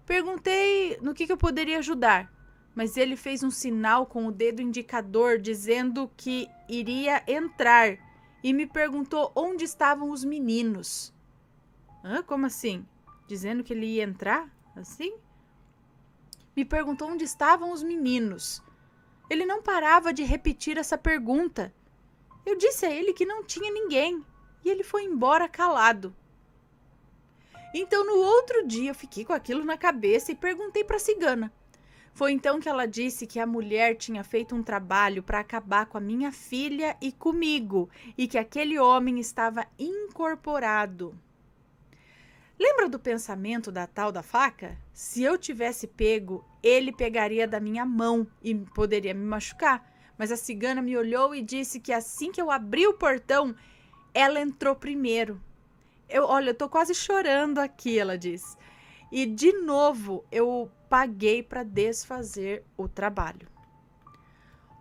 Perguntei no que eu poderia ajudar, mas ele fez um sinal com o dedo indicador dizendo que iria entrar e me perguntou onde estavam os meninos. Como assim? Dizendo que ele ia entrar? Assim? Me perguntou onde estavam os meninos. Ele não parava de repetir essa pergunta. Eu disse a ele que não tinha ninguém e ele foi embora calado. Então, no outro dia, eu fiquei com aquilo na cabeça e perguntei para a cigana. Foi então que ela disse que a mulher tinha feito um trabalho para acabar com a minha filha e comigo, e que aquele homem estava incorporado. Lembra do pensamento da tal da faca? Se eu tivesse pego, ele pegaria da minha mão e poderia me machucar. Mas a cigana me olhou e disse que assim que eu abri o portão, ela entrou primeiro. Eu tô quase chorando aqui, ela disse. E de novo eu paguei para desfazer o trabalho.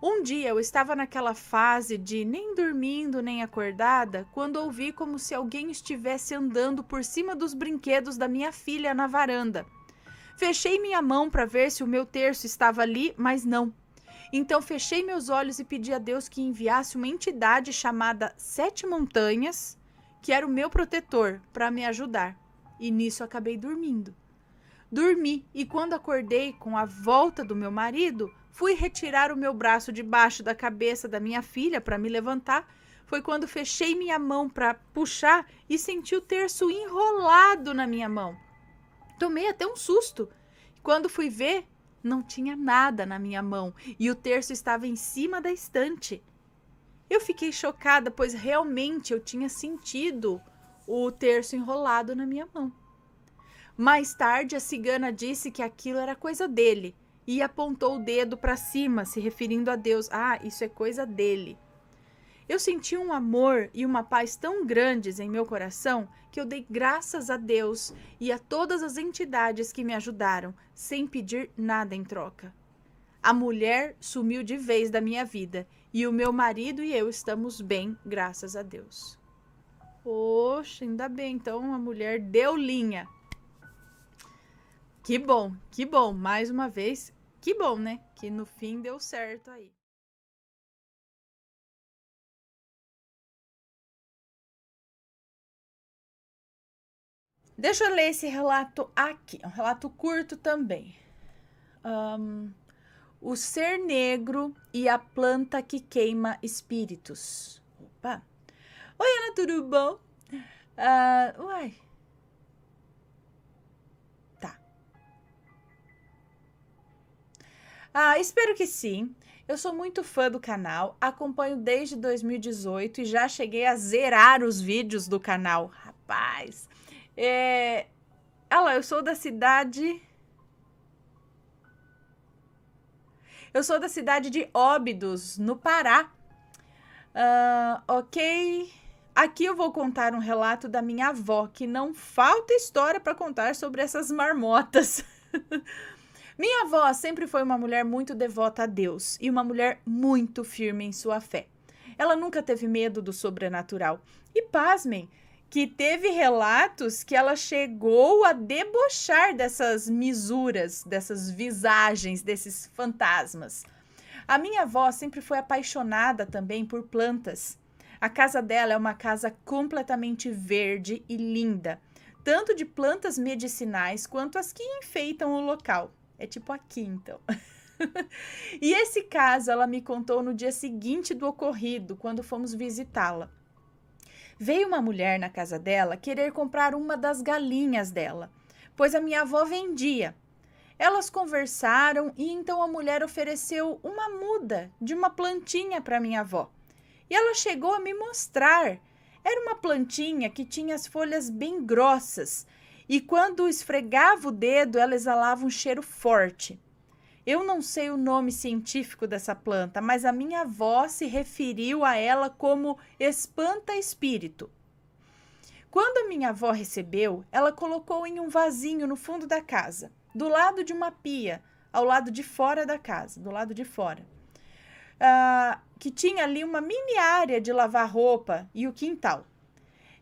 Um dia eu estava naquela fase de nem dormindo nem acordada, quando ouvi como se alguém estivesse andando por cima dos brinquedos da minha filha na varanda. Fechei minha mão para ver se o meu terço estava ali, mas não. Então fechei meus olhos e pedi a Deus que enviasse uma entidade chamada Sete Montanhas, que era o meu protetor, para me ajudar. E nisso acabei dormindo. Dormi e quando acordei com a volta do meu marido, fui retirar o meu braço debaixo da cabeça da minha filha para me levantar. Foi quando fechei minha mão para puxar e senti o terço enrolado na minha mão. Tomei até um susto. Quando fui ver, não tinha nada na minha mão e o terço estava em cima da estante. Eu fiquei chocada, pois realmente eu tinha sentido o terço enrolado na minha mão. Mais tarde, a cigana disse que aquilo era coisa dele e apontou o dedo para cima, se referindo a Deus. Ah, isso é coisa dele. Eu senti um amor e uma paz tão grandes em meu coração que eu dei graças a Deus e a todas as entidades que me ajudaram, sem pedir nada em troca. A mulher sumiu de vez da minha vida e o meu marido e eu estamos bem, graças a Deus. Poxa, ainda bem, então a mulher deu linha. Que bom, mais uma vez, que bom, né? Que no fim deu certo aí. Deixa eu ler esse relato aqui, um relato curto também. O ser negro e a planta que queima espíritos. Opa! Oi, Ana, tudo bom? Uai. Tá. Espero que sim. Eu sou muito fã do canal, acompanho desde 2018 e já cheguei a zerar os vídeos do canal. Rapaz, eu sou da cidade... Eu sou da cidade de Óbidos, no Pará. Ok. Aqui eu vou contar um relato da minha avó, que não falta história para contar sobre essas marmotas. Minha avó sempre foi uma mulher muito devota a Deus e uma mulher muito firme em sua fé. Ela nunca teve medo do sobrenatural. E pasmem, que teve relatos que ela chegou a debochar dessas misuras, dessas visagens, desses fantasmas. A minha avó sempre foi apaixonada também por plantas. A casa dela é uma casa completamente verde e linda, tanto de plantas medicinais quanto as que enfeitam o local. É tipo aqui, então. E esse caso ela me contou no dia seguinte do ocorrido, quando fomos visitá-la. Veio uma mulher na casa dela querer comprar uma das galinhas dela, pois a minha avó vendia. Elas conversaram e então a mulher ofereceu uma muda de uma plantinha para minha avó. E ela chegou a me mostrar. Era uma plantinha que tinha as folhas bem grossas e quando esfregava o dedo ela exalava um cheiro forte. Eu não sei o nome científico dessa planta, mas a minha avó se referiu a ela como espanta-espírito. Quando a minha avó recebeu, ela colocou em um vasinho no fundo da casa, do lado de uma pia, ao lado de fora da casa, do lado de fora. Que tinha ali uma mini área de lavar roupa e o quintal.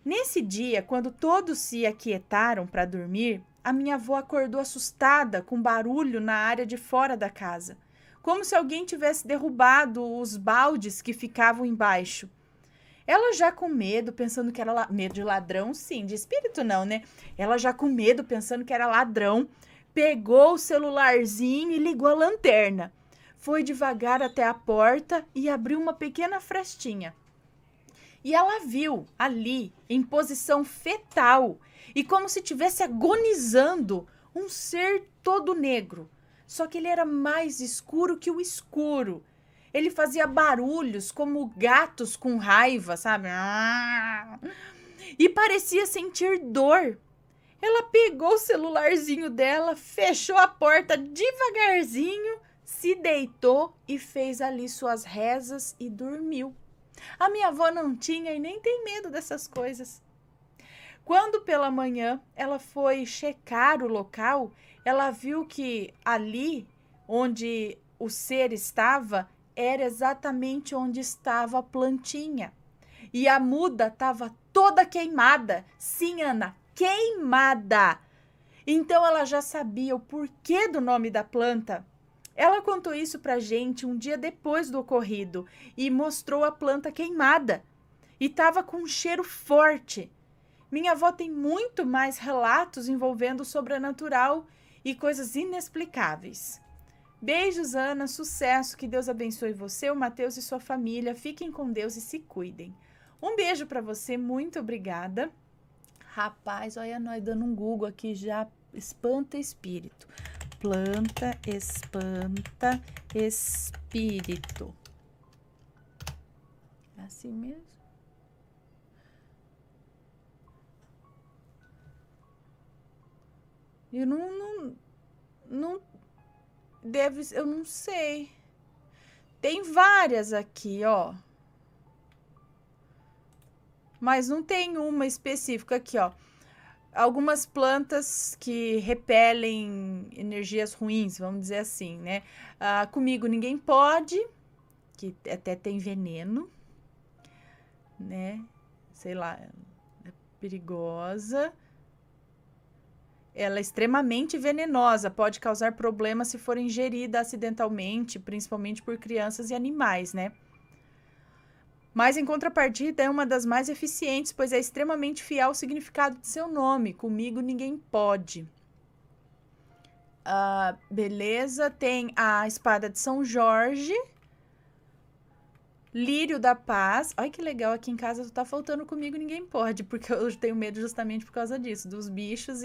Nesse dia, quando todos se aquietaram para dormir, a minha avó acordou assustada com barulho na área de fora da casa, como se alguém tivesse derrubado os baldes que ficavam embaixo. Ela já com medo, pensando que era medo de ladrão, sim, de espírito não, né? Ela já com medo, pensando que era ladrão, pegou o celularzinho e ligou a lanterna. Foi devagar até a porta e abriu uma pequena frestinha. E ela viu ali, em posição fetal, e como se estivesse agonizando, um ser todo negro. Só que ele era mais escuro que o escuro. Ele fazia barulhos como gatos com raiva, sabe? E parecia sentir dor. Ela pegou o celularzinho dela, fechou a porta devagarzinho, se deitou e fez ali suas rezas e dormiu. A minha avó não tinha e nem tem medo dessas coisas. Quando pela manhã ela foi checar o local, ela viu que ali onde o ser estava era exatamente onde estava a plantinha. E a muda estava toda queimada. Sim, Ana, queimada. Então ela já sabia o porquê do nome da planta. Ela contou isso pra gente um dia depois do ocorrido e mostrou a planta queimada. E estava com um cheiro forte. Minha avó tem muito mais relatos envolvendo o sobrenatural e coisas inexplicáveis. Beijos, Ana, sucesso, que Deus abençoe você, o Mateus e sua família. Fiquem com Deus e se cuidem. Um beijo para você, muito obrigada. Rapaz, olha nós dando um Google aqui já, espanta espírito. Planta espanta espírito. É assim mesmo? Eu não deve, eu não sei. Tem várias aqui, ó. Mas não tem uma específica aqui, ó. Algumas plantas que repelem energias ruins, vamos dizer assim, né? Comigo ninguém pode, que até tem veneno, né? Sei lá, é perigosa. Ela é extremamente venenosa, pode causar problemas se for ingerida acidentalmente, principalmente por crianças e animais, né? Mas, em contrapartida, é uma das mais eficientes, pois é extremamente fiel ao significado de seu nome. Comigo ninguém pode. Beleza, tem a espada de São Jorge, lírio da paz. Olha que legal, aqui em casa tá faltando comigo ninguém pode, porque eu tenho medo justamente por causa disso, dos bichos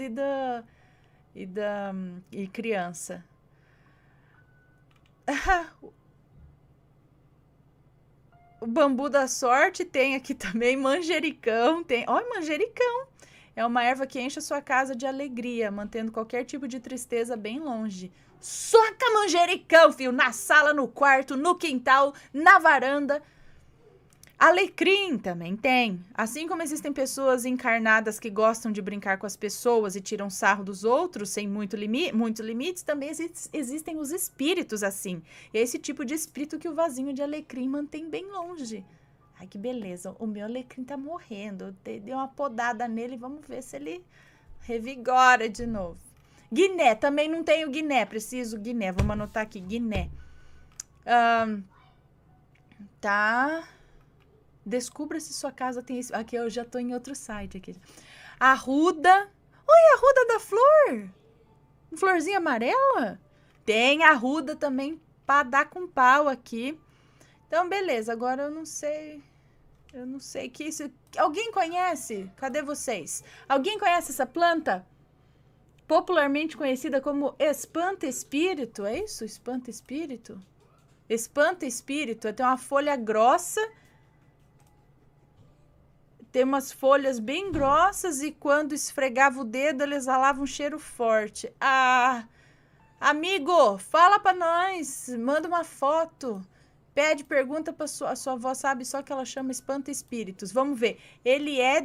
e criança. O bambu da sorte tem aqui também, manjericão, tem. Olha, manjericão! É uma erva que enche a sua casa de alegria, mantendo qualquer tipo de tristeza bem longe. Soca manjericão, filho, na sala, no quarto, no quintal, na varanda. Alecrim também tem. Assim como existem pessoas encarnadas que gostam de brincar com as pessoas e tiram sarro dos outros sem muitos limites, também existem os espíritos assim. E é esse tipo de espírito que o vasinho de alecrim mantém bem longe. Ai, que beleza. O meu alecrim tá morrendo. Eu dei uma podada nele, vamos ver se ele revigora de novo. Guiné, também não tenho guiné, preciso guiné. Vamos anotar aqui, guiné. Tá... Descubra se sua casa tem isso. Aqui eu já tô em outro site aqui. Arruda. Oi, arruda da flor. Florzinha amarela? Tem arruda também pra dar com pau aqui. Então, beleza. Agora eu não sei. Eu não sei que isso... Alguém conhece? Cadê vocês? Alguém conhece essa planta? Popularmente conhecida como espanta-espírito. É isso? Espanta-espírito? Espanta-espírito. Tem uma folha grossa... Tem umas folhas bem grossas e quando esfregava o dedo, ele exalava um cheiro forte. Amigo, fala pra nós, manda uma foto. Pede, pergunta pra a sua avó, sabe só que ela chama espanta-espíritos. Vamos ver. Ele é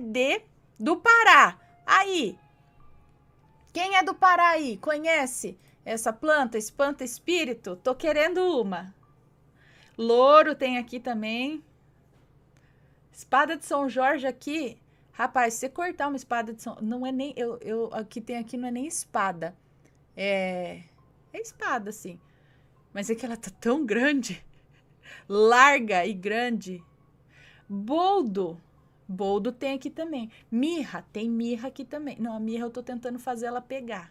do Pará. Aí. Quem é do Pará aí? Conhece essa planta, espanta-espírito? Tô querendo uma. Louro tem aqui também. Espada de São Jorge aqui. Rapaz, se você cortar uma espada de São... Não é nem... aqui tem aqui não é nem espada. É espada, assim. Mas é que ela tá tão grande. Larga e grande. Boldo. Boldo tem aqui também. Mirra. Tem mirra aqui também. Não, a mirra eu tô tentando fazer ela pegar.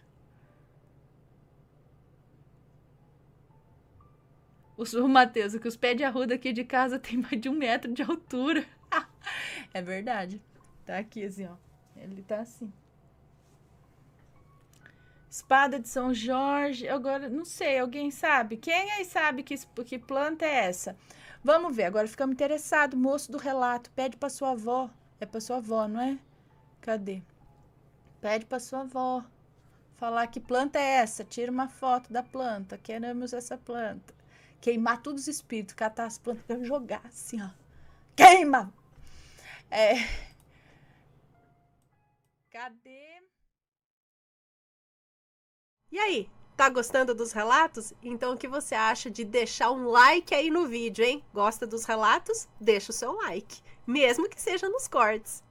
O Matheus, que os pés de arruda aqui de casa tem mais de 1 metro de altura. É verdade. Tá aqui assim, ó. Ele tá assim. Espada de São Jorge. Agora, não sei, alguém sabe? Quem aí sabe que planta é essa? Vamos ver, agora ficamos interessados. Moço do relato, pede pra sua avó. É pra sua avó, não é? Cadê? Pede pra sua avó. Falar que planta é essa. Tira uma foto da planta. Queremos essa planta. Queimar todos os espíritos. Catar as plantas pra jogar assim, ó. Queima! Cadê? E aí, Tá gostando dos relatos? Então o que você acha de deixar um like aí no vídeo, hein? Gosta dos relatos? Deixa o seu like, mesmo que seja nos cortes.